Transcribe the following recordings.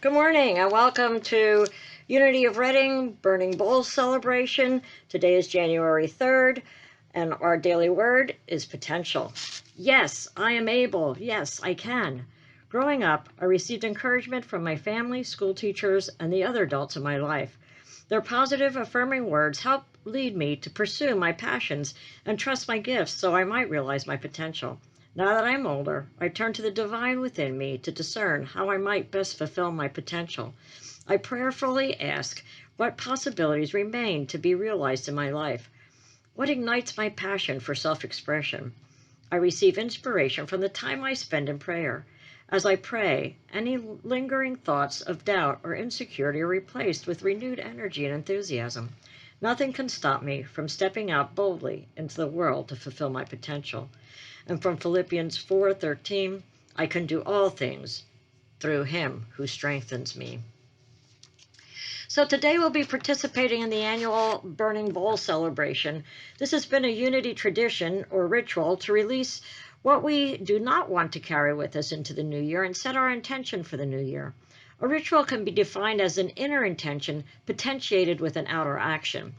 Good morning and welcome to Unity of Reading Burning Bowl celebration. Today is January 3rd and our daily word is potential. Yes, I am able. Yes, I can. Growing up, I received encouragement from my family, school teachers, and the other adults in my life. Their positive, affirming words helped lead me to pursue my passions and trust my gifts so I might realize my potential. Now that I'm older, I turn to the divine within me to discern how I might best fulfill my potential. I prayerfully ask what possibilities remain to be realized in my life. What ignites my passion for self-expression? I receive inspiration from the time I spend in prayer. As I pray, any lingering thoughts of doubt or insecurity are replaced with renewed energy and enthusiasm. Nothing can stop me from stepping out boldly into the world to fulfill my potential. And from Philippians 4:13, I can do all things through him who strengthens me. So today we'll be participating in the annual Burning Bowl celebration. This has been a Unity tradition or ritual to release what we do not want to carry with us into the new year and set our intention for the new year. A ritual can be defined as an inner intention potentiated with an outer action.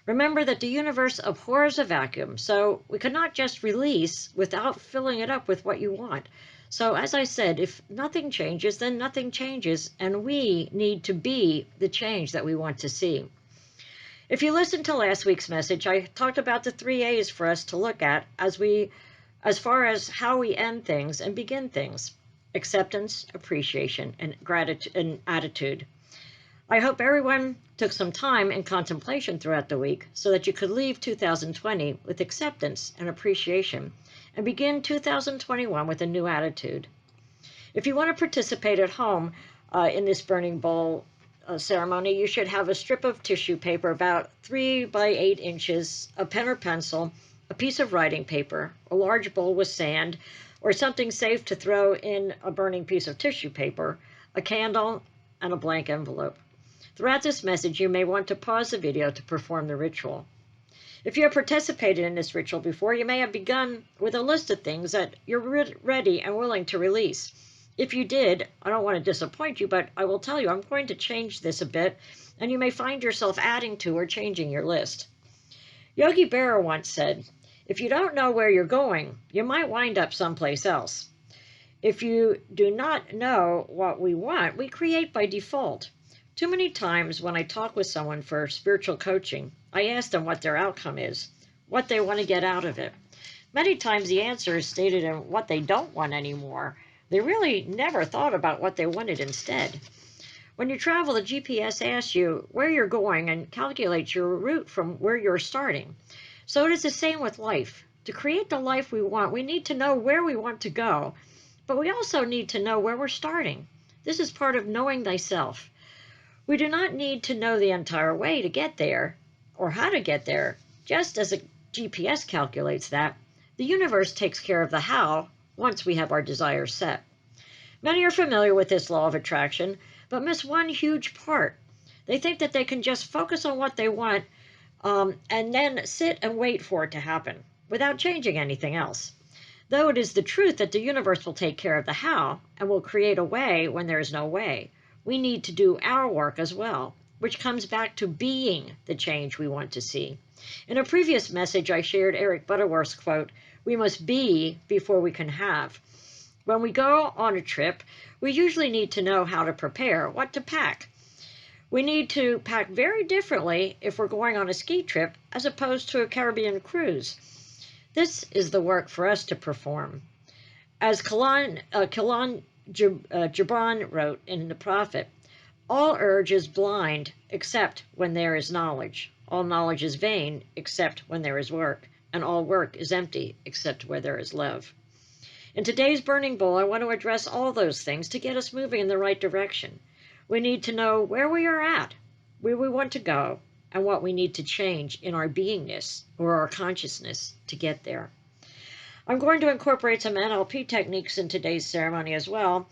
Remember that the universe abhors a vacuum, so we cannot just release without filling it up with what you want. So as I said, if nothing changes, then nothing changes, and we need to be the change that we want to see. If you listened to last week's message, I talked about the 3 A's for us to look at as far as how we end things and begin things: acceptance, appreciation, and gratitude and attitude. I hope everyone took some time in contemplation throughout the week so that you could leave 2020 with acceptance and appreciation and begin 2021 with a new attitude. If you want to participate at home in this burning bowl ceremony, you should have a strip of tissue paper about 3 by 8 inches, a pen or pencil, a piece of writing paper, a large bowl with sand, or something safe to throw in a burning piece of tissue paper, a candle, and a blank envelope. Throughout this message, you may want to pause the video to perform the ritual. If you have participated in this ritual before, you may have begun with a list of things that you're ready and willing to release. If you did, I don't want to disappoint you, but I will tell you I'm going to change this a bit, and you may find yourself adding to or changing your list. Yogi Berra once said, "If you don't know where you're going, you might wind up someplace else." If you do not know what we want, we create by default. Too many times when I talk with someone for spiritual coaching, I ask them what their outcome is, what they want to get out of it. Many times the answer is stated in what they don't want anymore. They really never thought about what they wanted instead. When you travel, the GPS asks you where you're going and calculates your route from where you're starting. So it is the same with life. To create the life we want, we need to know where we want to go, but we also need to know where we're starting. This is part of knowing thyself. We do not need to know the entire way to get there or how to get there. Just as a GPS calculates that, the universe takes care of the how once we have our desires set. Many are familiar with this law of attraction, but miss one huge part. They think that they can just focus on what they want and then sit and wait for it to happen without changing anything else. Though it is the truth that the universe will take care of the how and will create a way when there is no way, we need to do our work as well, which comes back to being the change we want to see. In a previous message, I shared Eric Butterworth's quote, "We must be before we can have." When we go on a trip, we usually need to know how to prepare, what to pack. We need to pack very differently if we're going on a ski trip as opposed to a Caribbean cruise. This is the work for us to perform. As Khalil Gibran wrote in The Prophet, "All urge is blind except when there is knowledge. All knowledge is vain except when there is work. And all work is empty except where there is love." In today's Burning Bowl, I want to address all those things to get us moving in the right direction. We need to know where we are at, where we want to go, and what we need to change in our beingness or our consciousness to get there. I'm going to incorporate some NLP techniques in today's ceremony as well.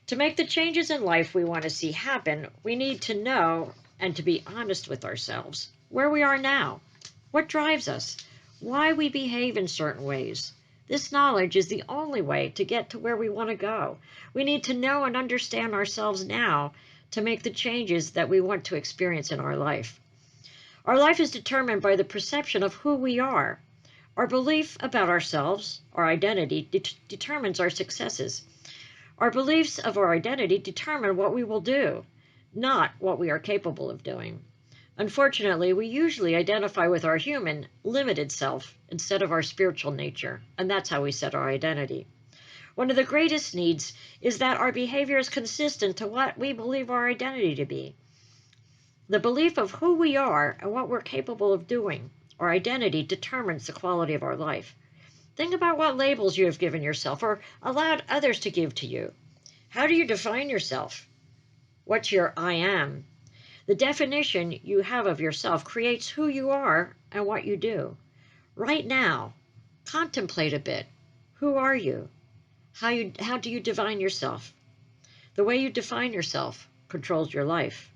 To make the changes in life we want to see happen, we need to know and to be honest with ourselves where we are now, what drives us, why we behave in certain ways, This knowledge is the only way to get to where we want to go. We need to know and understand ourselves now to make the changes that we want to experience in our life. Our life is determined by the perception of who we are. Our belief about ourselves, our identity, determines our successes. Our beliefs of our identity determine what we will do, not what we are capable of doing. Unfortunately, we usually identify with our human, limited self instead of our spiritual nature, and that's how we set our identity. One of the greatest needs is that our behavior is consistent to what we believe our identity to be. The belief of who we are and what we're capable of doing, our identity, determines the quality of our life. Think about what labels you have given yourself or allowed others to give to you. How do you define yourself? What's your I am? The definition you have of yourself creates who you are and what you do. Right now, contemplate a bit. Who are you? How do you define yourself? The way you define yourself controls your life.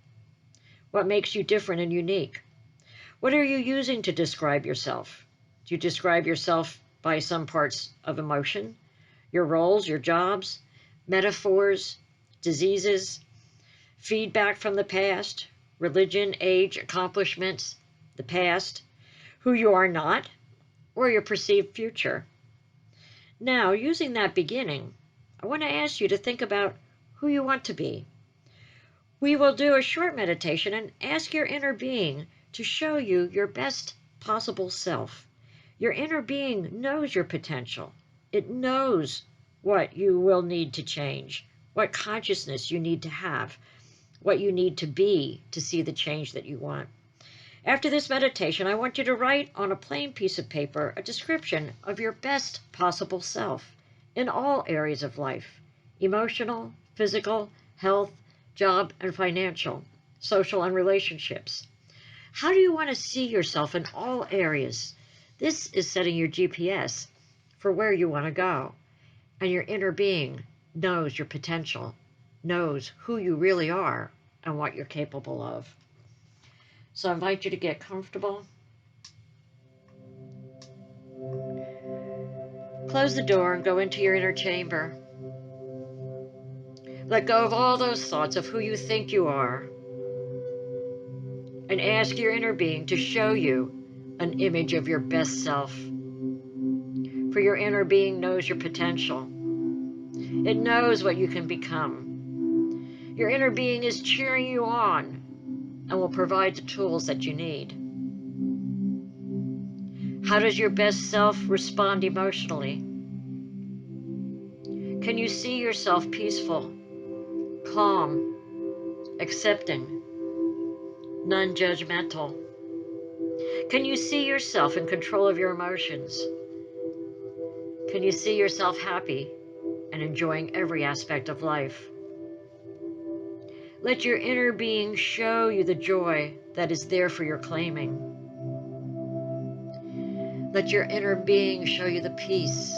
What makes you different and unique? What are you using to describe yourself? Do you describe yourself by some parts of emotion, your roles, your jobs, metaphors, diseases, feedback from the past, religion, age, accomplishments, the past, who you are not, or your perceived future? Now, using that beginning, I want to ask you to think about who you want to be. We will do a short meditation and ask your inner being to show you your best possible self. Your inner being knows your potential. It knows what you will need to change, what consciousness you need to have, what you need to be to see the change that you want. After this meditation, I want you to write on a plain piece of paper a description of your best possible self in all areas of life: emotional, physical, health, job and financial, social and relationships. How do you want to see yourself in all areas? This is setting your GPS for where you want to go. And your inner being knows your potential, knows who you really are and what you're capable of. So I invite you to get comfortable. Close the door and go into your inner chamber. Let go of all those thoughts of who you think you are, and ask your inner being to show you an image of your best self. For your inner being knows your potential. It knows what you can become. Your inner being is cheering you on and will provide the tools that you need. How does your best self respond emotionally? Can you see yourself peaceful, calm, accepting, non-judgmental? Can you see yourself in control of your emotions? Can you see yourself happy and enjoying every aspect of life? Let your inner being show you the joy that is there for your claiming. Let your inner being show you the peace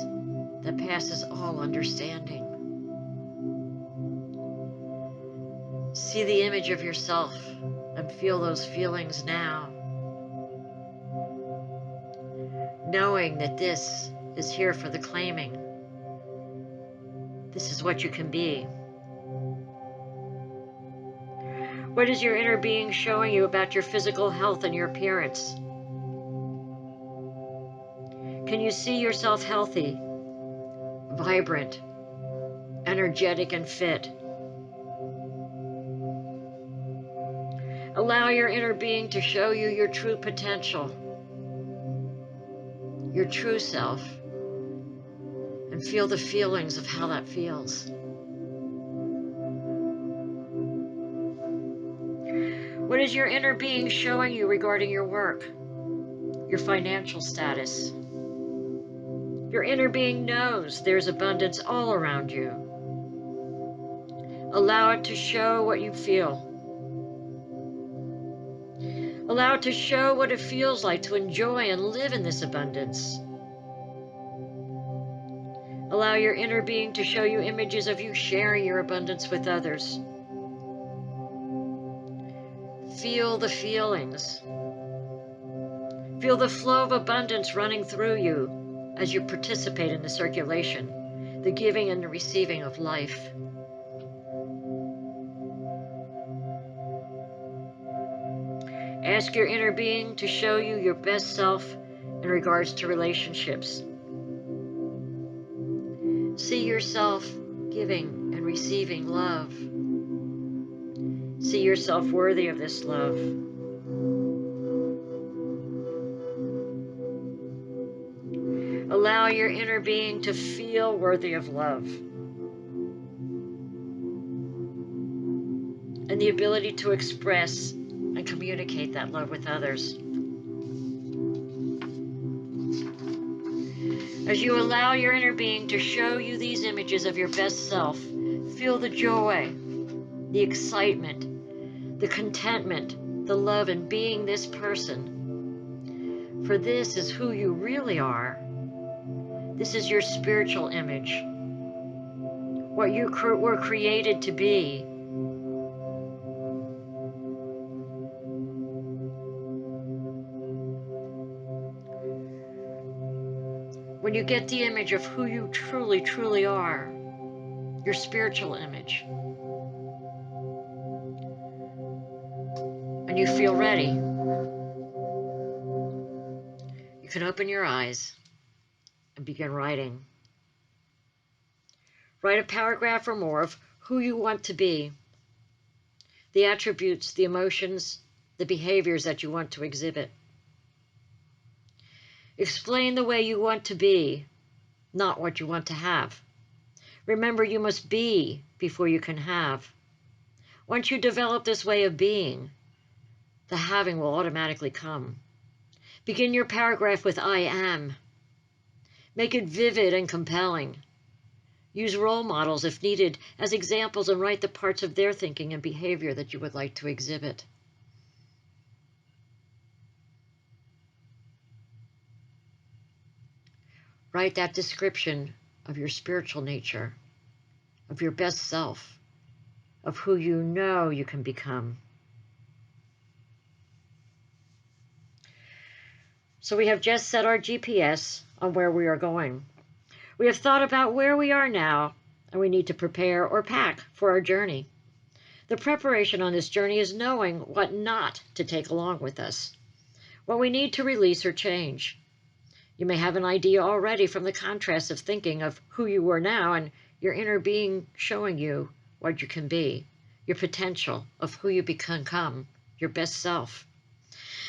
that passes all understanding. See the image of yourself and feel those feelings now, knowing that this is here for the claiming. This is what you can be. What is your inner being showing you about your physical health and your appearance? Can you see yourself healthy, vibrant, energetic, and fit? Allow your inner being to show you your true potential, your true self, and feel the feelings of how that feels. What is your inner being showing you regarding your work, your financial status? Your inner being knows there's abundance all around you. Allow it to show what you feel. Allow it to show what it feels like to enjoy and live in this abundance. Allow your inner being to show you images of you sharing your abundance with others. Feel the feelings. Feel the flow of abundance running through you as you participate in the circulation, the giving and the receiving of life. Ask your inner being to show you your best self in regards to relationships. See yourself giving and receiving love. See yourself worthy of this love. Allow your inner being to feel worthy of love and the ability to express and communicate that love with others. As you allow your inner being to show you these images of your best self, feel the joy, the excitement, the contentment, the love in being this person. For this is who you really are. This is your spiritual image, what you were created to be. When you get the image of who you truly, truly are, your spiritual image, and you feel ready, you can open your eyes and begin writing. Write a paragraph or more of who you want to be, the attributes, the emotions, the behaviors that you want to exhibit. Explain the way you want to be, not what you want to have. Remember, you must be before you can have. Once you develop this way of being, the having will automatically come. Begin your paragraph with I am. Make it vivid and compelling. Use role models if needed as examples and write the parts of their thinking and behavior that you would like to exhibit. Write that description of your spiritual nature, of your best self, of who you know you can become. So we have just set our GPS on where we are going. We have thought about where we are now, and we need to prepare or pack for our journey. The preparation on this journey is knowing what not to take along with us, what we need to release or change. You may have an idea already from the contrast of thinking of who you were now and your inner being showing you what you can be, your potential of who you become, your best self.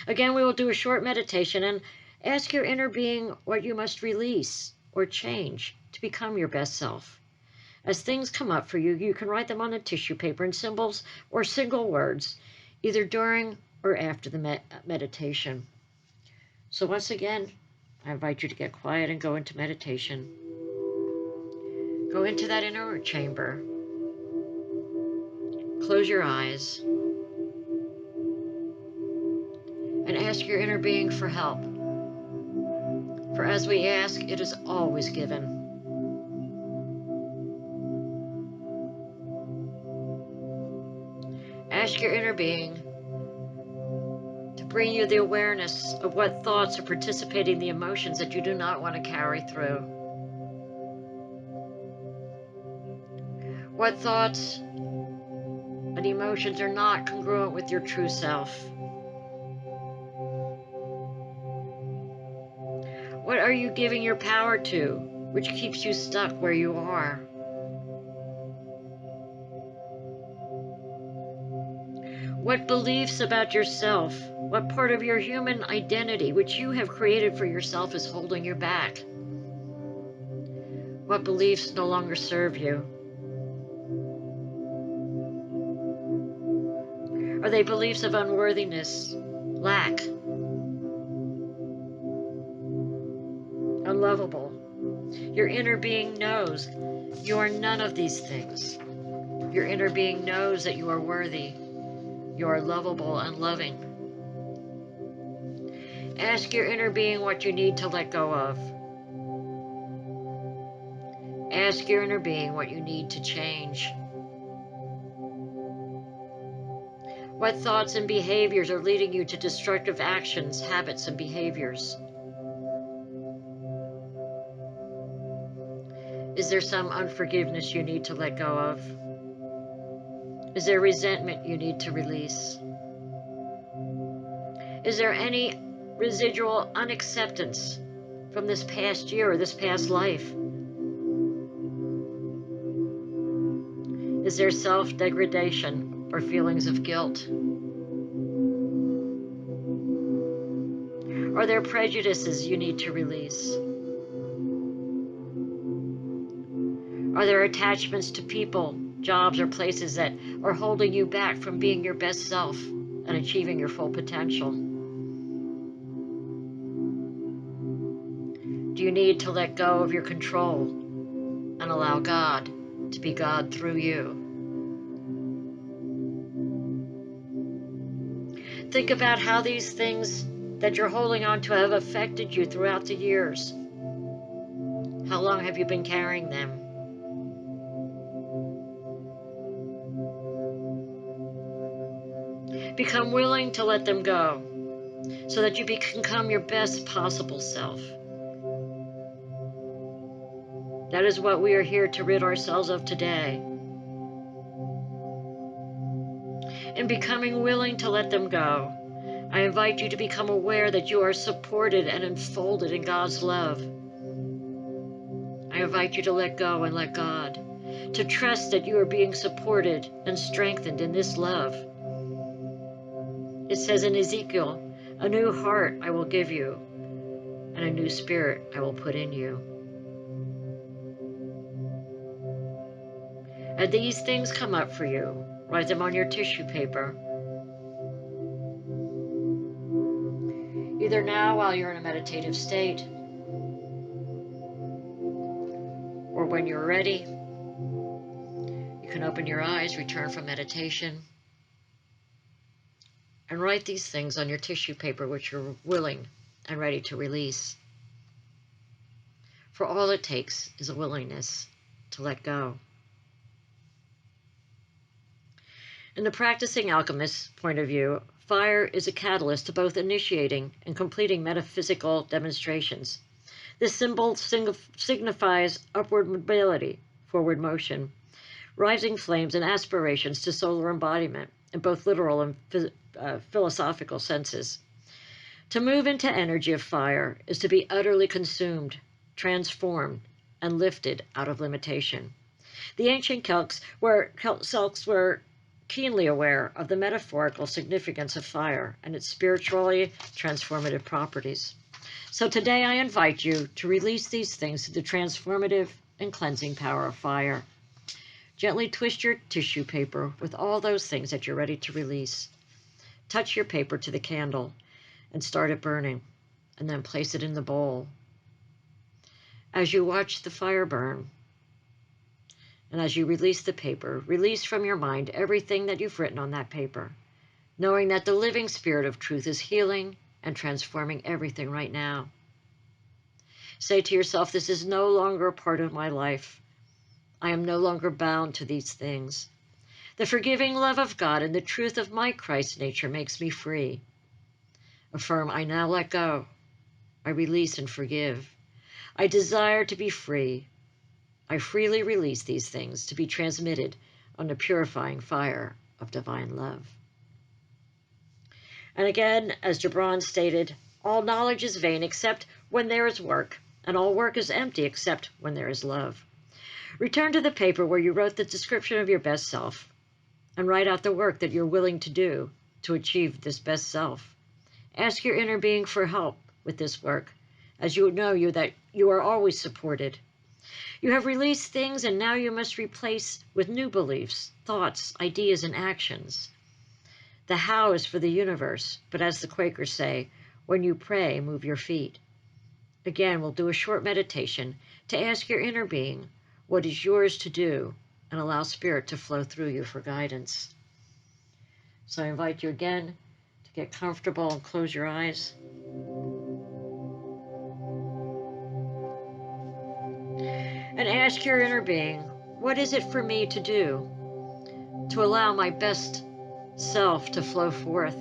Again, we will do a short meditation and ask your inner being what you must release or change to become your best self. As things come up for you, you can write them on a tissue paper in symbols or single words, either during or after the meditation. So once again, I invite you to get quiet and go into meditation. Go into that inner chamber. Close your eyes. And ask your inner being for help. For as we ask, it is always given. Ask your inner being to bring you the awareness of what thoughts are participating in the emotions that you do not want to carry through. What thoughts and emotions are not congruent with your true self? What are you giving your power to, which keeps you stuck where you are? What beliefs about yourself, what part of your human identity which you have created for yourself is holding you back? What beliefs no longer serve you? Are they beliefs of unworthiness, lack, unlovable? Your inner being knows you are none of these things. Your inner being knows that you are worthy. You are lovable and loving. Ask your inner being what you need to let go of. Ask your inner being what you need to change. What thoughts and behaviors are leading you to destructive actions, habits, and behaviors? Is there some unforgiveness you need to let go of? Is there resentment you need to release? Is there any residual unacceptance from this past year or this past life? Is there self-degradation or feelings of guilt? Are there prejudices you need to release? Are there attachments to people, jobs, or places that are holding you back from being your best self and achieving your full potential? Do you need to let go of your control and allow God to be God through you? Think about how these things that you're holding on to have affected you throughout the years. How long have you been carrying them? Become willing to let them go so that you can become your best possible self. That is what we are here to rid ourselves of today. In becoming willing to let them go, I invite you to become aware that you are supported and enfolded in God's love. I invite you to let go and let God, to trust that you are being supported and strengthened in this love. It says in Ezekiel, "A new heart I will give you, and a new spirit I will put in you." And these things come up for you, write them on your tissue paper. Either now while you're in a meditative state, or when you're ready, you can open your eyes, return from meditation, and write these things on your tissue paper which you're willing and ready to release. For all it takes is a willingness to let go. In the practicing alchemist's point of view, fire is a catalyst to both initiating and completing metaphysical demonstrations. This symbol signifies upward mobility, forward motion, rising flames and aspirations to solar embodiment in both literal and philosophical senses. To move into energy of fire is to be utterly consumed, transformed, and lifted out of limitation. The ancient Celts were keenly aware of the metaphorical significance of fire and its spiritually transformative properties. So today I invite you to release these things to the transformative and cleansing power of fire. Gently twist your tissue paper with all those things that you're ready to release. Touch your paper to the candle and start it burning, and then place it in the bowl. As you watch the fire burn, and as you release the paper, release from your mind everything that you've written on that paper, knowing that the living spirit of truth is healing and transforming everything right now. Say to yourself, this is no longer a part of my life. I am no longer bound to these things. The forgiving love of God and the truth of my Christ nature makes me free. Affirm, I now let go. I release and forgive. I desire to be free. I freely release these things to be transmitted on the purifying fire of divine love. And again, as Gibran stated, all knowledge is vain except when there is work, and all work is empty except when there is love. Return to the paper where you wrote the description of your best self, and write out the work that you're willing to do to achieve this best self. Ask your inner being for help with this work, as you know that you are always supported. You have released things, and now you must replace with new beliefs, thoughts, ideas, and actions. The how is for the universe, but as the Quakers say, when you pray, move your feet. Again, we'll do a short meditation to ask your inner being what is yours to do and allow Spirit to flow through you for guidance. So I invite you again to get comfortable and close your eyes. And ask your inner being, what is it for me to do to allow my best self to flow forth?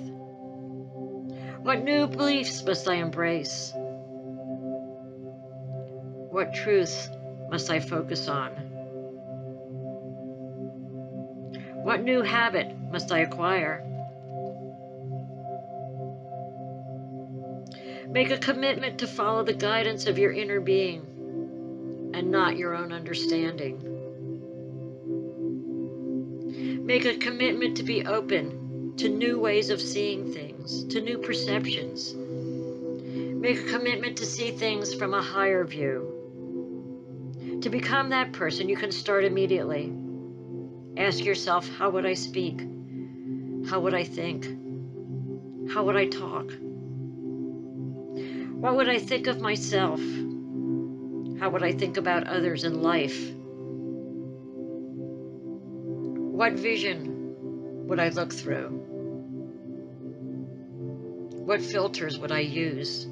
What new beliefs must I embrace? What truths must I focus on? What new habit must I acquire? Make a commitment to follow the guidance of your inner being and not your own understanding. Make a commitment to be open to new ways of seeing things, to new perceptions. Make a commitment to see things from a higher view. To become that person, you can start immediately. Ask yourself, how would I speak? How would I think? How would I talk? What would I think of myself? How would I think about others in life? What vision would I look through? What filters would I use?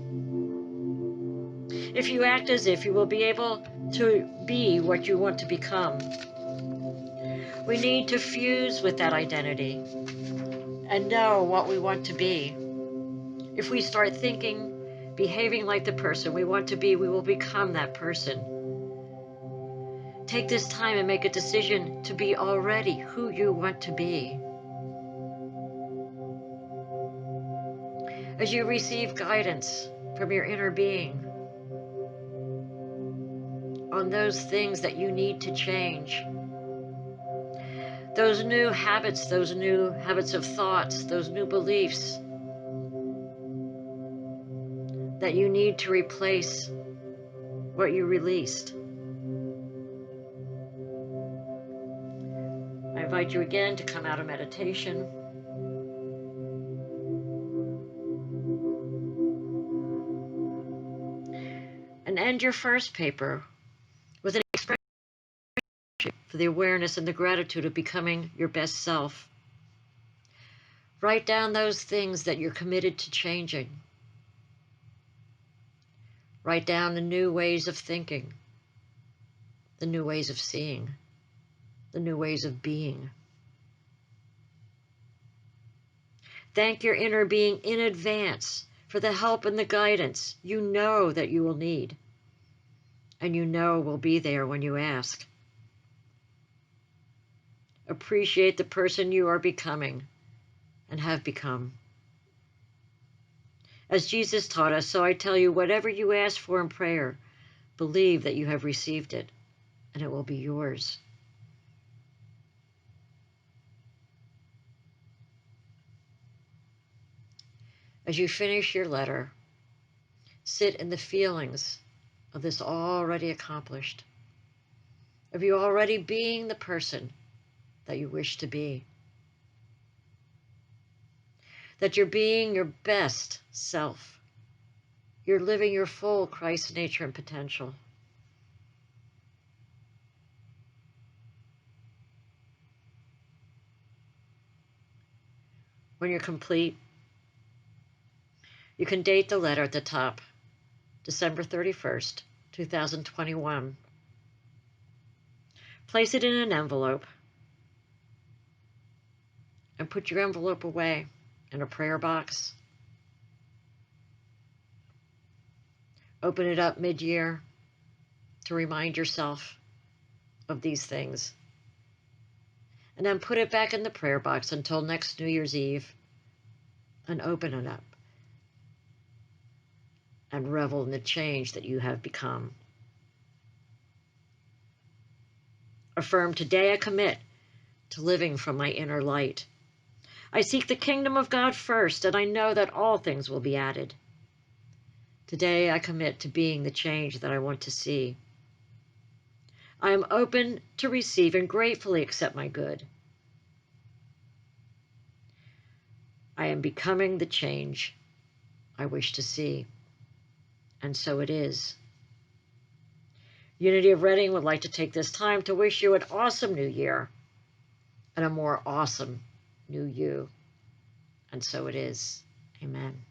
If you act as if, you will be able to be what you want to become. We need to fuse with that identity and know what we want to be. If we start thinking, behaving like the person we want to be, we will become that person. Take this time and make a decision to be already who you want to be. As you receive guidance from your inner being on those things that you need to change, those new habits of thoughts, those new beliefs that you need to replace what you released. I invite you again to come out of meditation. And end your first paper with an expression for the awareness and the gratitude of becoming your best self. Write down those things that you're committed to changing. Write down the new ways of thinking, the new ways of seeing, the new ways of being. Thank your inner being in advance for the help and the guidance you know that you will need, and you know will be there when you ask. Appreciate the person you are becoming and have become. As Jesus taught us, so I tell you, whatever you ask for in prayer, believe that you have received it, and it will be yours. As you finish your letter, sit in the feelings of this already accomplished, of you already being the person that you wish to be, that you're being your best self. You're living your full Christ nature and potential. When you're complete, you can date the letter at the top, December 31st, 2021. Place it in an envelope and put your envelope away in a prayer box. Open it up mid-year to remind yourself of these things. And then put it back in the prayer box until next New Year's Eve and open it up and revel in the change that you have become. Affirm, today I commit to living from my inner light. I seek the kingdom of God first, and I know that all things will be added. Today I commit to being the change that I want to see. I am open to receive and gratefully accept my good. I am becoming the change I wish to see. And so it is. Unity of Reading would like to take this time to wish you an awesome new year and a more awesome new you. And so it is. Amen.